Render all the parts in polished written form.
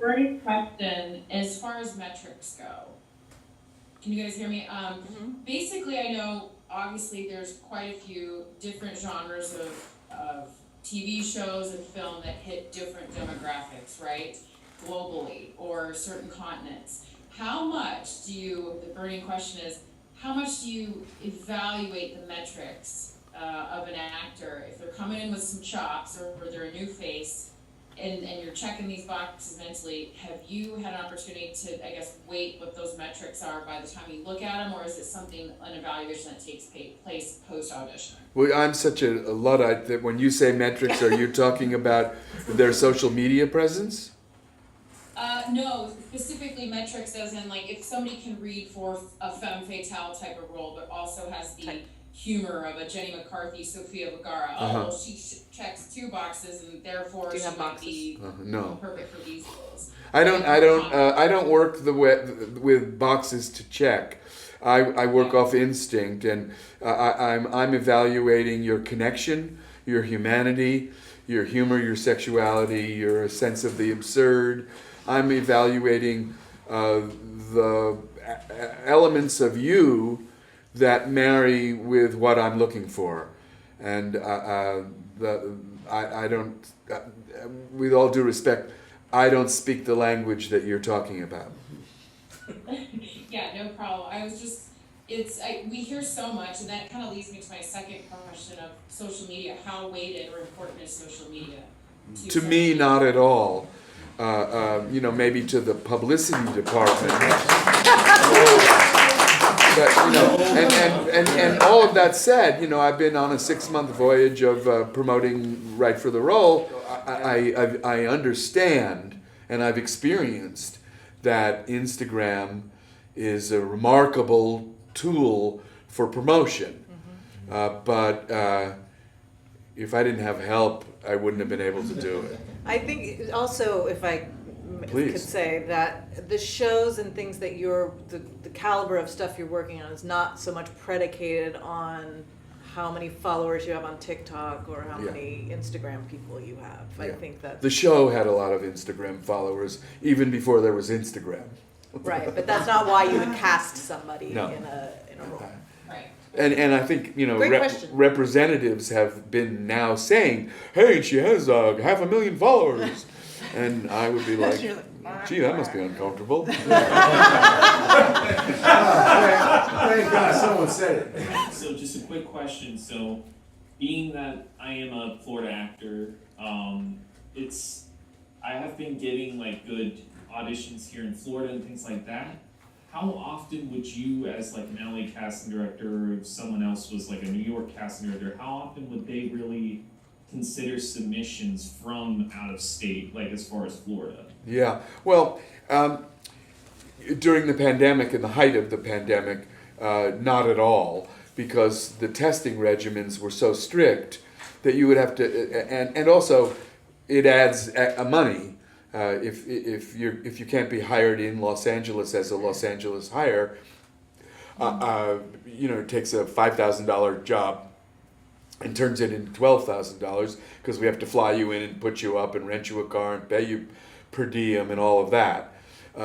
burning question as far as metrics go. Can you guys hear me? Basically, I know obviously there's quite a few different genres of TV shows and film that hit different demographics, right? Globally or certain continents. How much do you, the burning question is, how much do you evaluate the metrics of an actor if they're coming in with some chops or they're a new face and you're checking these boxes mentally? Have you had an opportunity to, I guess, weight what those metrics are by the time you look at them, or is it something, an evaluation that takes place post-audition? Well, I'm such a Luddite that when you say metrics, are you talking about their social media presence? No, specifically metrics as in, like, if somebody can read for a femme fatale type of role, but also has the humor of a Jenny McCarthy, Sofia Vergara. Well, she checks 2 boxes, and therefore she might be No. perfect for these roles. I don't work with boxes to check. I work off instinct, and I'm evaluating your connection, your humanity, your humor, your sexuality, your sense of the absurd. I'm evaluating the elements of you that marry with what I'm looking for, and I don't. With all due respect, I don't speak the language that you're talking about. Yeah, no problem. I was just, we hear so much, and that kind of leads me to my second question of social media. How weighted or important is social media? To me, not at all. Maybe to the publicity department. But, and all of that said, I've been on a 6-month voyage of promoting Right for the Role. I understand, and I've experienced that Instagram is a remarkable tool for promotion. But if I didn't have help, I wouldn't have been able to do it. I think also, if I Please. could say, that the shows and things that the caliber of stuff you're working on is not so much predicated on how many followers you have on TikTok or how many Instagram people you have. I think that the show had a lot of Instagram followers even before there was Instagram. Right, but that's not why you would cast somebody No. in a role. Right. And I think, Great question. representatives have been now saying, hey, she has 500,000 followers. And I would be like, gee, that must be uncomfortable. Thank God someone said it. So just a quick question. So being that I am a Florida actor, I have been getting like good auditions here in Florida and things like that. How often would you, as like an LA casting director, or if someone else was like a New York casting director, how often would they really consider submissions from out of state, like as far as Florida? Yeah, well, during the pandemic, in the height of the pandemic, not at all, because the testing regimens were so strict that you would have to, and also it adds money. If you can't be hired in Los Angeles as a Los Angeles hire, it takes a $5,000 job and turns it into $12,000 because we have to fly you in and put you up and rent you a car and pay you per diem and all of that.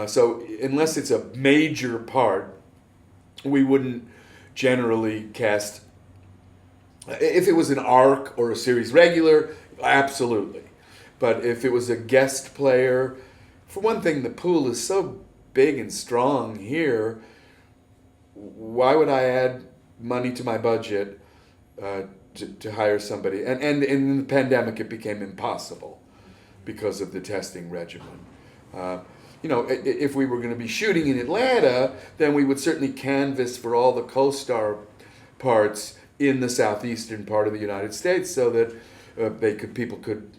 So unless it's a major part, we wouldn't generally cast. If it was an arc or a series regular, absolutely. But if it was a guest player, for one thing, the pool is so big and strong here. Why would I add money to my budget to hire somebody? And in the pandemic, it became impossible because of the testing regimen. If we were going to be shooting in Atlanta, then we would certainly canvass for all the co-star parts in the southeastern part of the United States, so that people could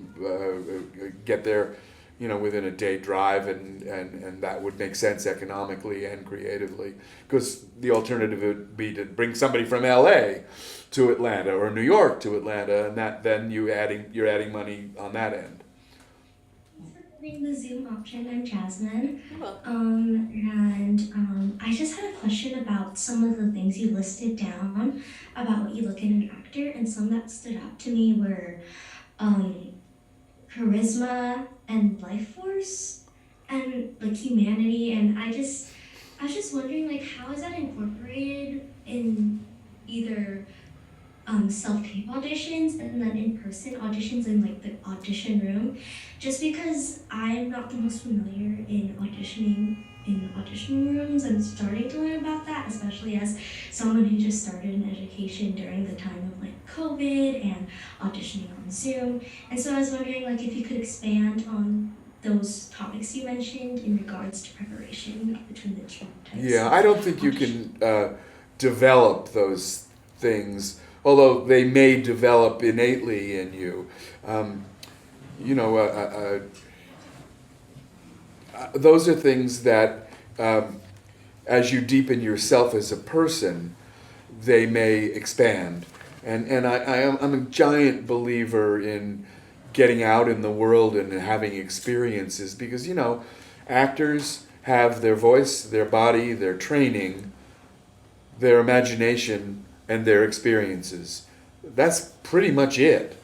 get there, within a day drive, and that would make sense economically and creatively. Because the alternative would be to bring somebody from LA to Atlanta or New York to Atlanta, and then you're adding money on that end. The Zoom option. I'm Jasmine. Hello. I just had a question about some of the things you listed down about what you look in an actor, and some that stood out to me were charisma and life force. and like humanity, and I was just wondering, like, how is that incorporated in either self-tape auditions and then in-person auditions in like the audition room, just because I'm not the most familiar in auditioning in audition rooms. I'm starting to learn about that, especially as someone who just started in education during the time of like COVID and auditioning on Zoom. And so I was wondering, like, if you could expand on those topics you mentioned in regards to preparation between the two types. Yeah, I don't think you can develop those things, although they may develop innately in you. Those are things that, as you deepen yourself as a person, they may expand. And I'm a giant believer in getting out in the world and having experiences, because, actors have their voice, their body, their training, their imagination, and their experiences. That's pretty much it.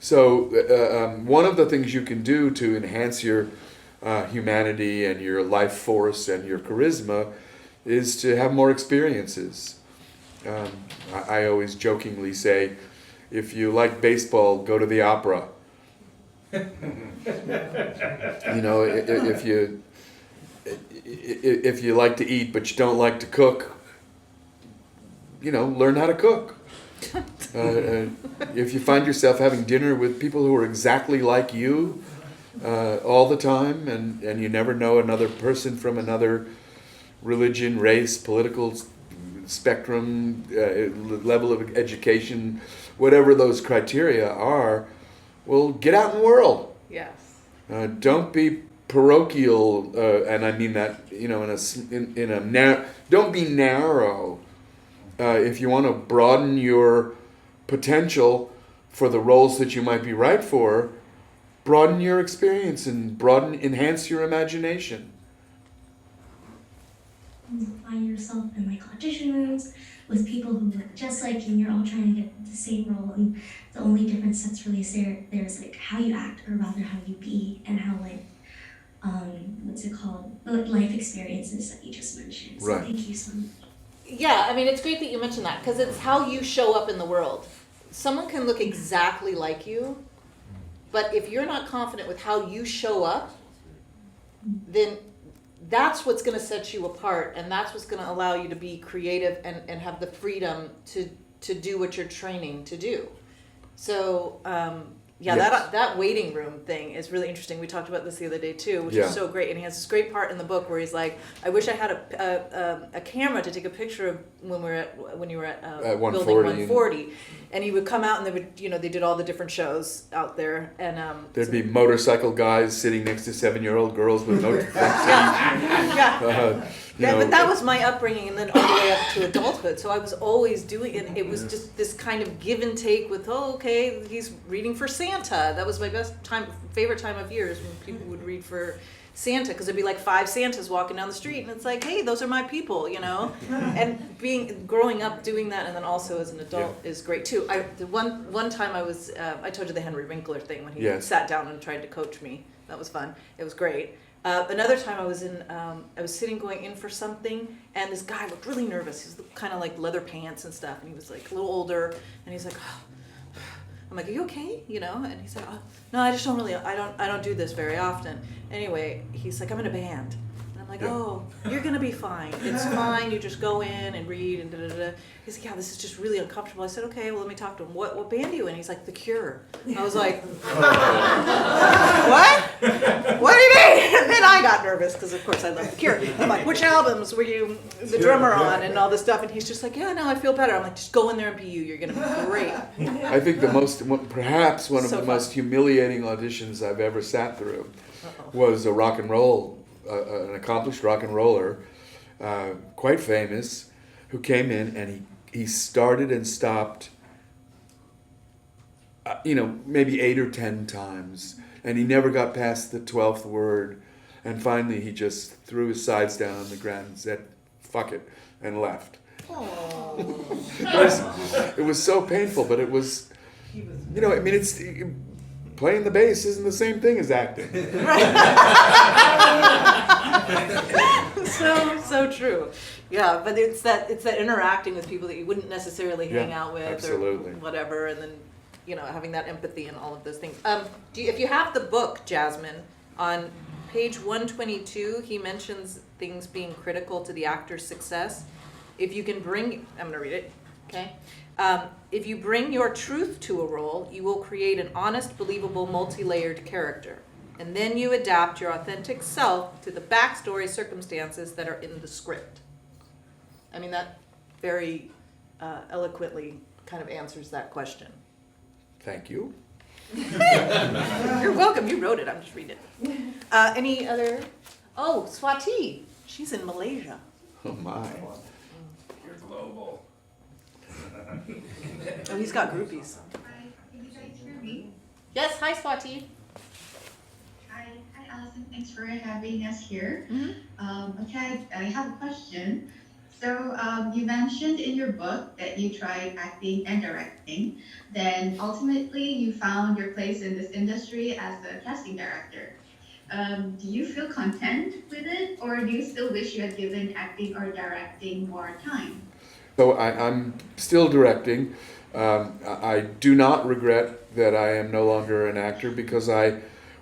So one of the things you can do to enhance your humanity and your life force and your charisma is to have more experiences. I always jokingly say, if you like baseball, go to the opera. If you like to eat but you don't like to cook, learn how to cook. If you find yourself having dinner with people who are exactly like you all the time, and you never know another person from another religion, race, political spectrum, level of education, whatever those criteria are, well, get out in the world. Yes. Don't be parochial, and I mean that, don't be narrow. If you want to broaden your potential for the roles that you might be right for, broaden your experience and enhance your imagination. Find yourself in like audition rooms with people who look just like you, and you're all trying to get the same role, and the only difference that's really there's like how you act, or rather how you be, and how like life experiences that you just mentioned. So Right. Thank you so much. Yeah, I mean, it's great that you mentioned that, because it's how you show up in the world. Someone can look exactly like you, but if you're not confident with how you show up, then that's what's going to set you apart, and that's what's going to allow you to be creative and have the freedom to do what you're training to do. So, Yes. that waiting room thing is really interesting. We talked about this the other day too, which Yeah. is so great. And he has this great part in the book where he's like, "I wish I had a camera to take a picture of when you were at At building 140. 140." And he would come out, and they would, they did all the different shows out there, and There'd be motorcycle guys sitting next to 7-year-old girls with no yeah. Yeah, but that was my upbringing, and then all the way up to adulthood. So I was always doing it. It was just this kind of give and take with, okay, he's reading for Santa. That was my favorite time of year, is when people would read for Santa, because there'd be like 5 Santas walking down the street, and it's like, hey, those are my people, And growing up doing that, and then also as an adult is great too. The one time I was, I told you the Henry Winkler thing when he sat down and tried to coach me. That was fun. It was great. Another time I was sitting going in for something, and this guy looked really nervous. He was kind of like leather pants and stuff, and he was like a little older, and he's like, I'm like, are you okay? And he's like, no, I just don't really, I don't do this very often. Anyway, he's like, I'm in a band. And I'm like, oh, you're going to be fine. It's fine. You just go in and read and da-da-da. He's like, yeah, this is just really uncomfortable. I said, okay, well, let me talk to him. What band are you in? He's like, The Cure. I was like, what? What do you mean? And then I got nervous, because of course I love The Cure. I'm like, which albums were you the drummer on and all this stuff? And he's just like, yeah, no, I feel better. I'm like, just go in there and be you. You're going to be great. I think perhaps one of the most humiliating auditions I've ever sat through was a rock and roll, an accomplished rock and roller, quite famous, who came in, and he started and stopped, maybe 8 or 10 times, and he never got past the 12th word, and finally he just threw his sides down on the ground and said, fuck it, and left. It was so painful, but it was, playing the bass isn't the same thing as acting. So true. Yeah, but it's that interacting with people that you wouldn't necessarily hang Yeah, out with absolutely. or whatever, and then having that empathy and all of those things. If you have the book, Jasmine, on page 122, he mentions things being critical to the actor's success. If you can bring, I'm going to read it. Okay. If you bring your truth to a role, you will create an honest, believable, multi-layered character. And then you adapt your authentic self to the backstory circumstances that are in the script. I mean, that very eloquently kind of answers that question. Thank you. You're welcome. You wrote it. I'm just reading it. Any other? Oh, Swati. She's in Malaysia. Oh my. You're global. Oh, he's got groupies. Hi, can you guys hear me? Yes. Hi, Swati. Hi, Alyson. Thanks for having us here. Mm-hmm. Okay, I have a question. So you mentioned in your book that you tried acting and directing. Then ultimately you found your place in this industry as a casting director. Do you feel content with it, or do you still wish you had given acting or directing more time? So I'm still directing. I do not regret that I am no longer an actor, because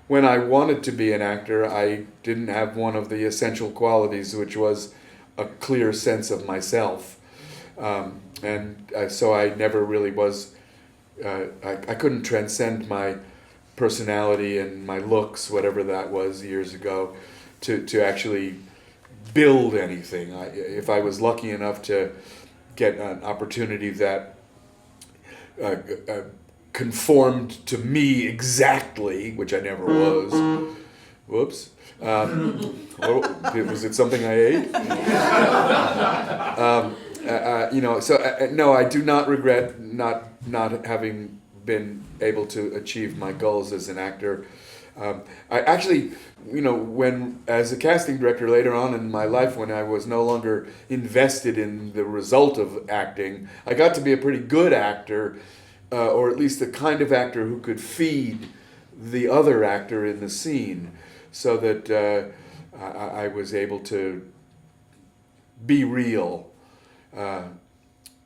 when I wanted to be an actor, I didn't have one of the essential qualities, which was a clear sense of myself. So I never really was, I couldn't transcend my personality and my looks, whatever that was years ago, to actually build anything. If I was lucky enough to get an opportunity that conformed to me exactly, which I never was. Whoops. Was it something I ate? No, I do not regret not having been able to achieve my goals as an actor. I actually, when as a casting director later on in my life, when I was no longer invested in the result of acting, I got to be a pretty good actor, or at least the kind of actor who could feed the other actor in the scene, so that I was able to be real.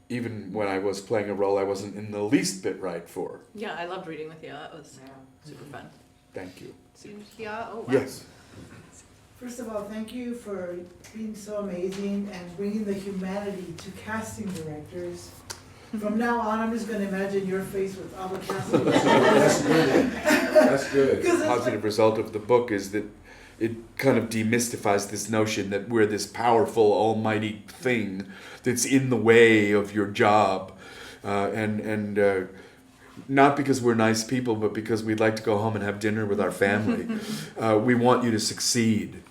Even when I was playing a role I wasn't in the least bit right for. Yeah, I loved reading with you. That was super fun. Thank you. Yeah. Oh, wow. Yes. First of all, thank you for being so amazing and bringing the humanity to casting directors. From now on, I'm just going to imagine your face with all the casting directors. That's good. That's good. The positive result of the book is that it kind of demystifies this notion that we're this powerful, almighty thing that's in the way of your job. And not because we're nice people, but because we'd like to go home and have dinner with our family. We want you to succeed.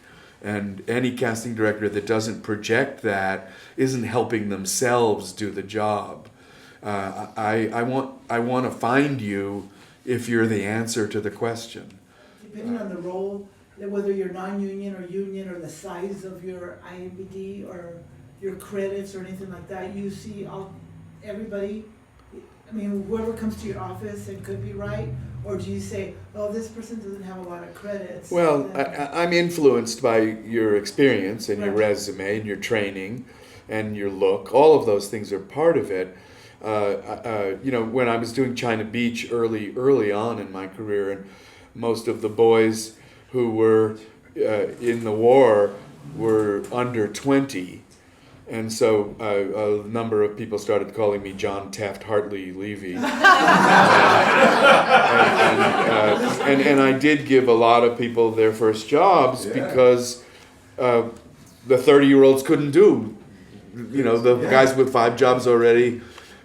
And any casting director that doesn't project that isn't helping themselves do the job. I want to find you if you're the answer to the question. Depending on the role, whether you're non-union or union, or the size of your IMDb or your credits or anything like that, you see everybody. I mean, whoever comes to your office and could be right, or do you say, oh, this person doesn't have a lot of credits? Well, I'm influenced by your experience and your Right. resume and your training and your look. All of those things are part of it. When I was doing China Beach early on in my career, and most of the boys who were in the war were under 20. And so a number of people started calling me John Taft-Hartley Levey. And I did give a lot of people their first jobs because the 30-year-olds couldn't do. The guys with 5 jobs already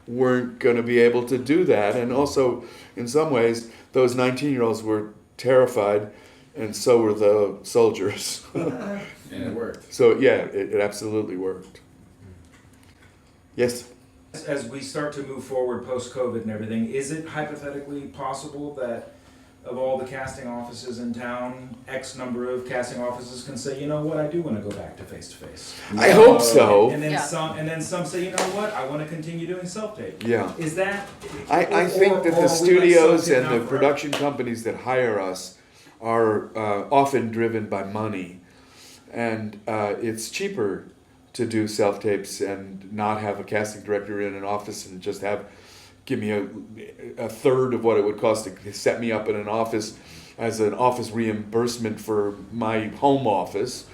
weren't going to be able to do that. And also, in some ways, those 19-year-olds were terrified, and so were the soldiers. And it worked. So, yeah, it absolutely worked. Yes? As we start to move forward post-COVID and everything, is it hypothetically possible that of all the casting offices in town, X number of casting offices can say, you know what, I do want to go back to face. I hope so. And then Yeah. some say, you know what, I want to continue doing self-tape. Yeah. Is that? I think that or the we studios let and the self-tape now production companies that hire us are often driven by money, and it's cheaper to do self-tapes and not have a casting director in an office and just give me a third of what it would cost to set me up in an office as an office reimbursement for my home office.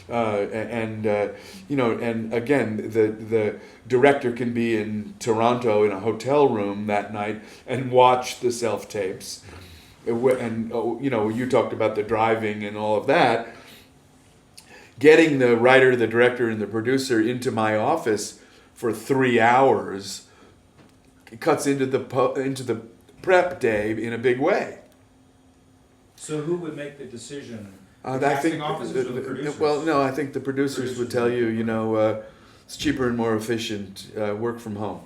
And again, the director can be in Toronto in a hotel room that night and watch the self-tapes. And you talked about the driving and all of that. Getting the writer, the director, and the producer into my office for 3 hours cuts into the prep day in a big way. So who would make the decision? The I casting think offices or the producers? well, no, I think the producers would tell you, it's cheaper and more efficient. Work from home.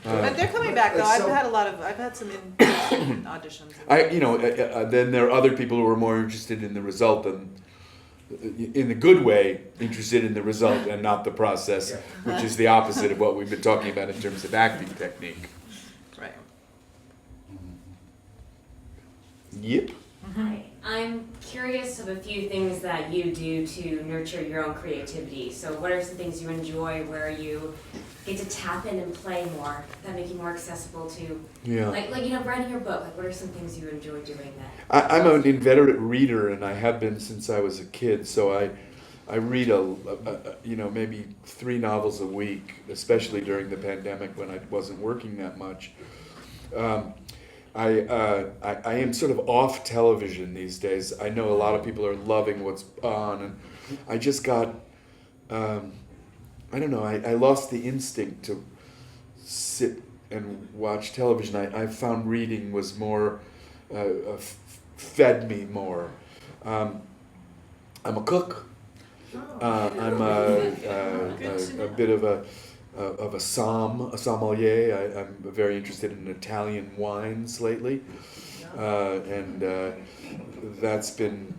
But they're coming back though. I've had some auditions. Then there are other people who are more interested in the result and, in the good way, interested in the result and not the process, which is the opposite of what we've been talking about in terms of acting technique. Right. Yep. Hi, I'm curious of a few things that you do to nurture your own creativity. So what are some things you enjoy where you get to tap in and play more that make you more accessible to, Yeah. like writing your book? Like what are some things you enjoy doing that? I'm an inveterate reader, and I have been since I was a kid. So I read maybe 3 novels a week, especially during the pandemic when I wasn't working that much. I am sort of off television these days. I know a lot of people are loving what's on, and I just got, I don't know, I lost the instinct to sit and watch television. I found reading was more, fed me more. I'm a cook. I'm a bit of a sommelier. I'm very interested in Italian wines lately, and that's been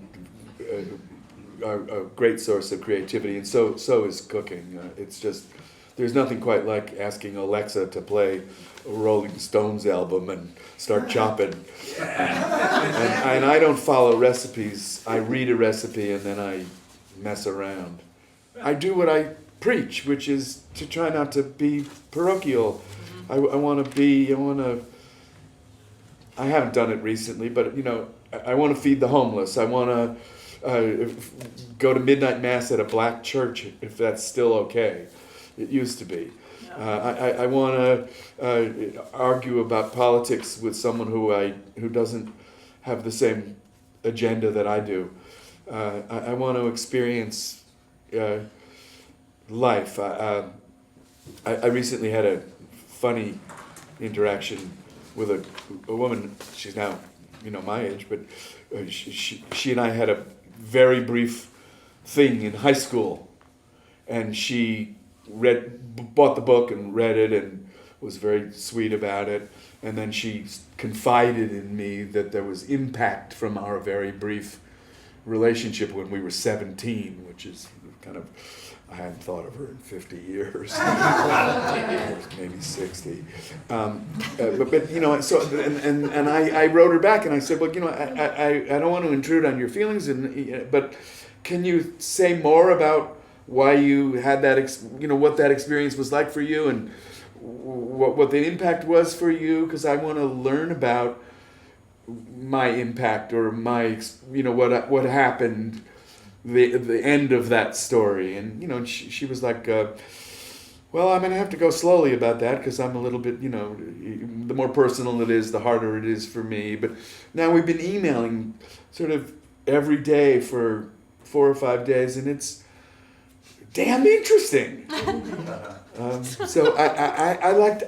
a great source of creativity. And so is cooking. It's just there's nothing quite like asking Alexa to play a Rolling Stones album and start chopping. And I don't follow recipes. I read a recipe and then I mess around. I do what I preach, which is to try not to be parochial. I haven't done it recently, but I want to feed the homeless. I want to go to midnight mass at a black church if that's still okay. It used to be. I want to argue about politics with someone who doesn't have the same agenda that I do. I want to experience life. I recently had a funny interaction with a woman. She's now, my age, but she and I had a very brief thing in high school, and she bought the book and read it and was very sweet about it. And then she confided in me that there was impact from our very brief relationship when we were 17, which is kind of, I hadn't thought of her in 50 years, maybe 60. But so and I wrote her back and I said, well, I don't want to intrude on your feelings, but can you say more about why you had that, what that experience was like for you and what the impact was for you? Because I want to learn about my impact or my, what happened, the end of that story. And, she was like, well, I'm going to have to go slowly about that because I'm a little bit, the more personal it is, the harder it is for me. But now we've been emailing sort of every day for 4 or 5 days, and it's damn interesting. So I want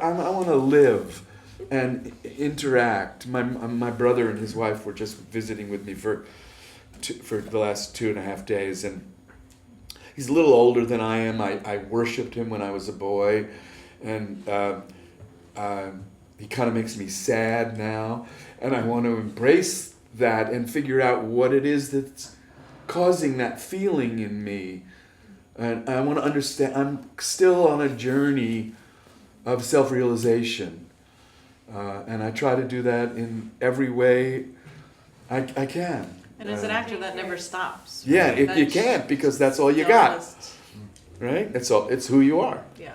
to live and interact. My brother and his wife were just visiting with me for the last 2.5 days, and he's a little older than I am. I worshipped him when I was a boy, and he kind of makes me sad now, and I want to embrace that and figure out what it is that's causing that feeling in me. And I want to understand. I'm still on a journey of self-realization, and I try to do that in every way I can. And as an actor, that never stops. Yeah, right? you can't, because that's all you got, right? It's who you are. Yeah.